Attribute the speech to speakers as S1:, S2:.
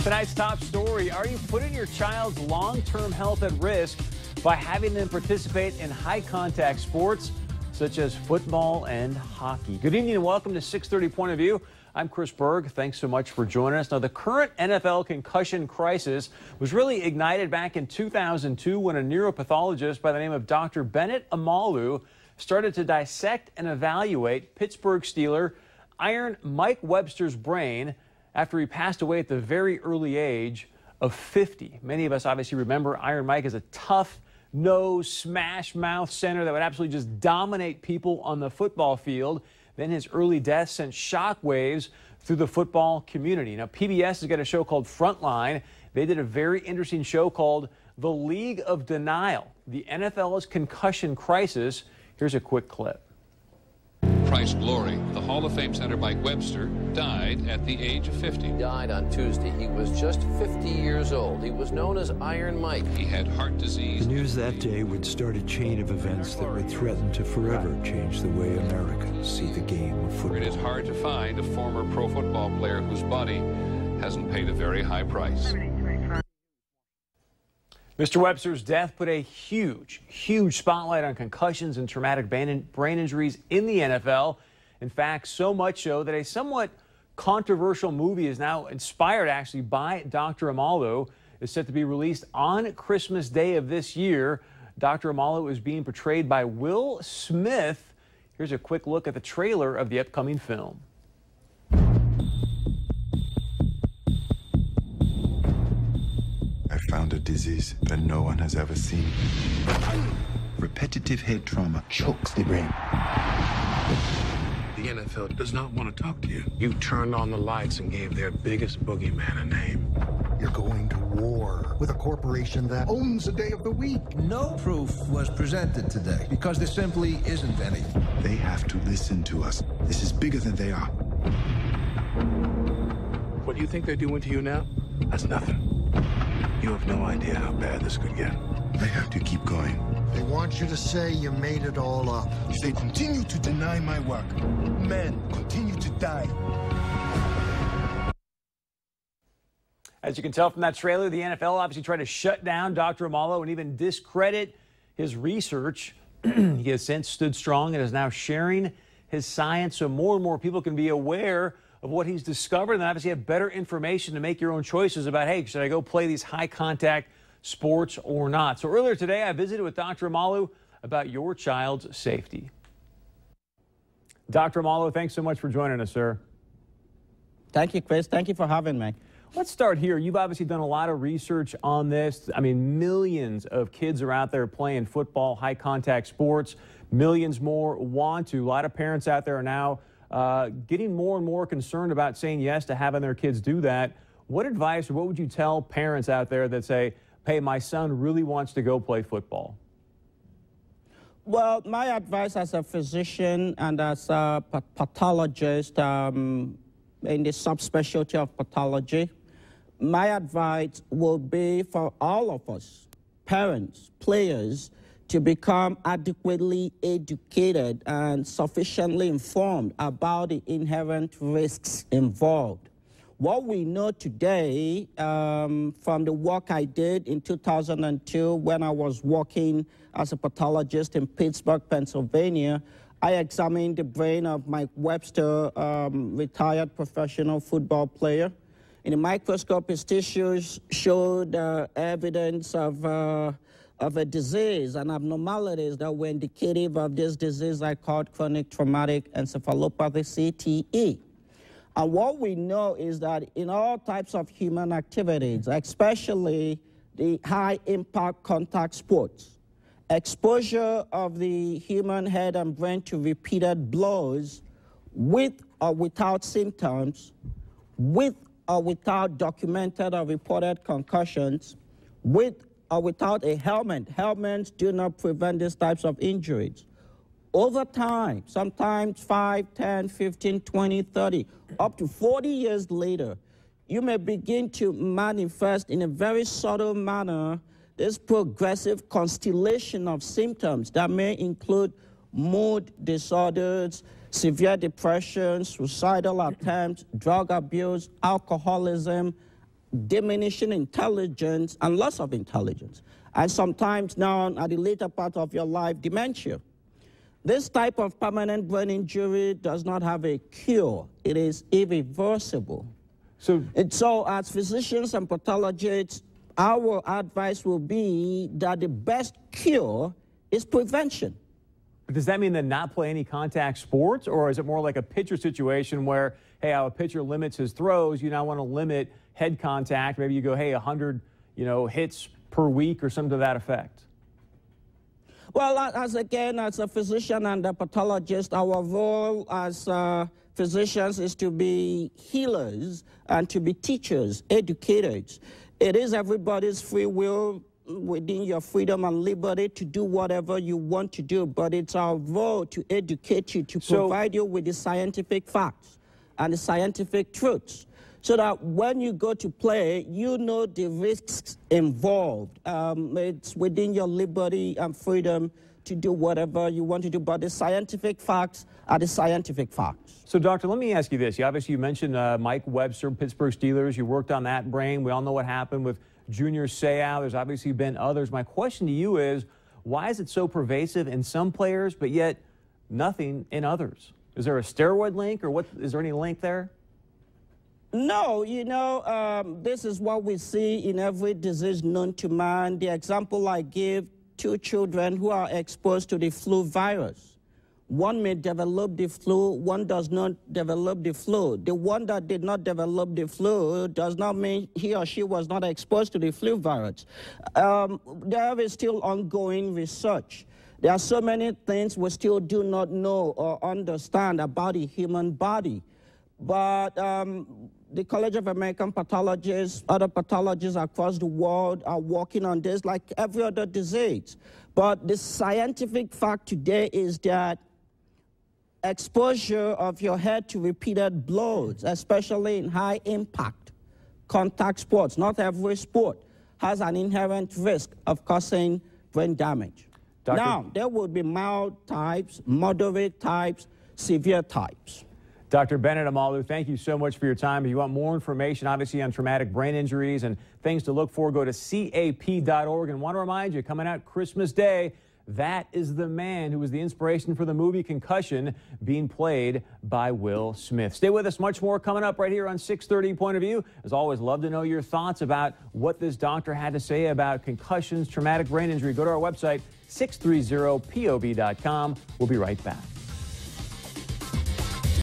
S1: Tonight's top story, are you putting your child's long-term health at risk by having them participate in high-contact sports such as football and hockey? Good evening and welcome to 630 Point of View. I'm Chris Berg. Thanks so much for joining us. Now, the current NFL concussion crisis was really ignited back in 2002 when a neuropathologist by the name of Dr. Bennett Amalu started to dissect and evaluate Pittsburgh Steeler Iron Mike Webster's brain after he passed away at the very early age of 50. Many of us obviously remember Iron Mike as a tough nose, smash mouth center that would absolutely just dominate people on the football field. Then his early death sent shockwaves through the football community. Now, PBS has got a show called Frontline. They did a very interesting show called The League of Denial, the NFL's concussion crisis. Here's a quick clip.
S2: Christ glory, the Hall of Fame center Mike Webster died at the age of 50.
S3: He died on Tuesday. He was just 50 years old. He was known as Iron Mike.
S2: He had heart disease.
S4: The news that day would start a chain of events that would threaten to forever change the way Americans see the game of football.
S2: It is hard to find a former pro football player whose body hasn't paid a very high price.
S1: Mr. Webster's death put a huge spotlight on concussions and traumatic brain injuries in the NFL. In fact, so much so that a somewhat controversial movie is now inspired actually by Dr. Amalu. Is set to be released on Christmas Day of this year. Dr. Amalu is being portrayed by Will Smith. Here's a quick look at the trailer of the upcoming film.
S5: Found a disease that no one has ever seen. Repetitive head trauma chokes the brain.
S6: The NFL does not want to talk to you. You turned on the lights and gave their biggest boogeyman a name.
S7: You're going to war with a corporation that owns a day of the week.
S8: No proof was presented today because there simply isn't any.
S5: They have to listen to us. This is bigger than they are.
S6: What do you think they're doing to you now? That's nothing. You have no idea how bad this could get.
S5: I have to keep going.
S7: They want you to say you made it all up.
S5: If they continue to deny my work, men continue to die.
S1: As you can tell from that trailer, the NFL obviously tried to shut down Dr. Amalu and even discredit his research. He has since stood strong and is now sharing his science so more and more people can be aware of what he's discovered and obviously have better information to make your own choices about, hey, should I go play these high-contact sports or not? So earlier today, I visited with Dr. Amalu about your child's safety. Dr. Amalu, thanks so much for joining us, sir.
S9: Thank you, Chris. Thank you for having me.
S1: Let's start here. You've obviously done a lot of research on this. I mean, millions of kids are out there playing football, high-contact sports. Millions more want to. A lot of parents out there are now getting more and more concerned about saying yes to having their kids do that. What advice or what would you tell parents out there that say, hey, my son really wants to go play football?
S9: Well, my advice as a physician and as a pathologist in the subspecialty of pathology, my advice will be for all of us, parents, players, to become adequately educated and sufficiently informed about the inherent risks involved. What we know today from the work I did in 2002 when I was working as a pathologist in Pittsburgh, Pennsylvania, I examined the brain of Mike Webster, retired professional football player. In the microscope, his tissues showed evidence of a disease and abnormalities that were indicative of this disease I called chronic traumatic encephalopathy, CTE. And what we know is that in all types of human activities, especially the high-impact contact sports, exposure of the human head and brain to repeated blows with or without symptoms, with or without documented or reported concussions, with or without a helmet. Helmets do not prevent these types of injuries. Over time, sometimes 5, 10, 15, 20, 30, up to 40 years later, you may begin to manifest in a very subtle manner this progressive constellation of symptoms that may include mood disorders, severe depression, suicidal attempts, drug abuse, alcoholism, diminishing intelligence and loss of intelligence. And sometimes now, at the later part of your life, dementia. This type of permanent brain injury does not have a cure. It is irreversible. So as physicians and pathologists, our advice will be that the best cure is prevention.
S1: Does that mean then not play any contact sports, or is it more like a pitcher situation where, hey, how a pitcher limits his throws, you now want to limit head contact? Maybe you go, hey, 100, hits per week or something to that effect.
S9: Well, as a physician and a pathologist, our role as physicians is to be healers and to be teachers, educators. It is everybody's free will within your freedom and liberty to do whatever you want to do, but it's our role to educate you, to provide you with the scientific facts and the scientific truths, so that when you go to play, you know the risks involved. It's within your liberty and freedom to do whatever you want to do, but the scientific facts are the scientific facts.
S1: So, Doctor, let me ask you this. You mentioned Mike Webster, Pittsburgh Steelers. You worked on that brain. We all know what happened with Junior Seau. There's obviously been others. My question to you is, why is it so pervasive in some players, but yet nothing in others? Is there a steroid link, or is there any link there?
S9: No, this is what we see in every disease known to man. The example I give, 2 children who are exposed to the flu virus. One may develop the flu, one does not develop the flu. The one that did not develop the flu does not mean he or she was not exposed to the flu virus. There is still ongoing research. There are so many things we still do not know or understand about the human body. But the College of American Pathologists, other pathologists across the world are working on this like every other disease. But the scientific fact today is that exposure of your head to repeated blows, especially in high-impact contact sports, not every sport has an inherent risk of causing brain damage. Now, there will be mild types, moderate types, severe types.
S1: Dr. Bennett Amalu, thank you so much for your time. If you want more information, obviously, on traumatic brain injuries and things to look for, go to cap.org. And want to remind you, coming out Christmas Day, that is the man who was the inspiration for the movie Concussion, being played by Will Smith. Stay with us. Much more coming up right here on 630 Point of View. As always, love to know your thoughts about what this doctor had to say about concussions, traumatic brain injury. Go to our website, 630pob.com. We'll be right back.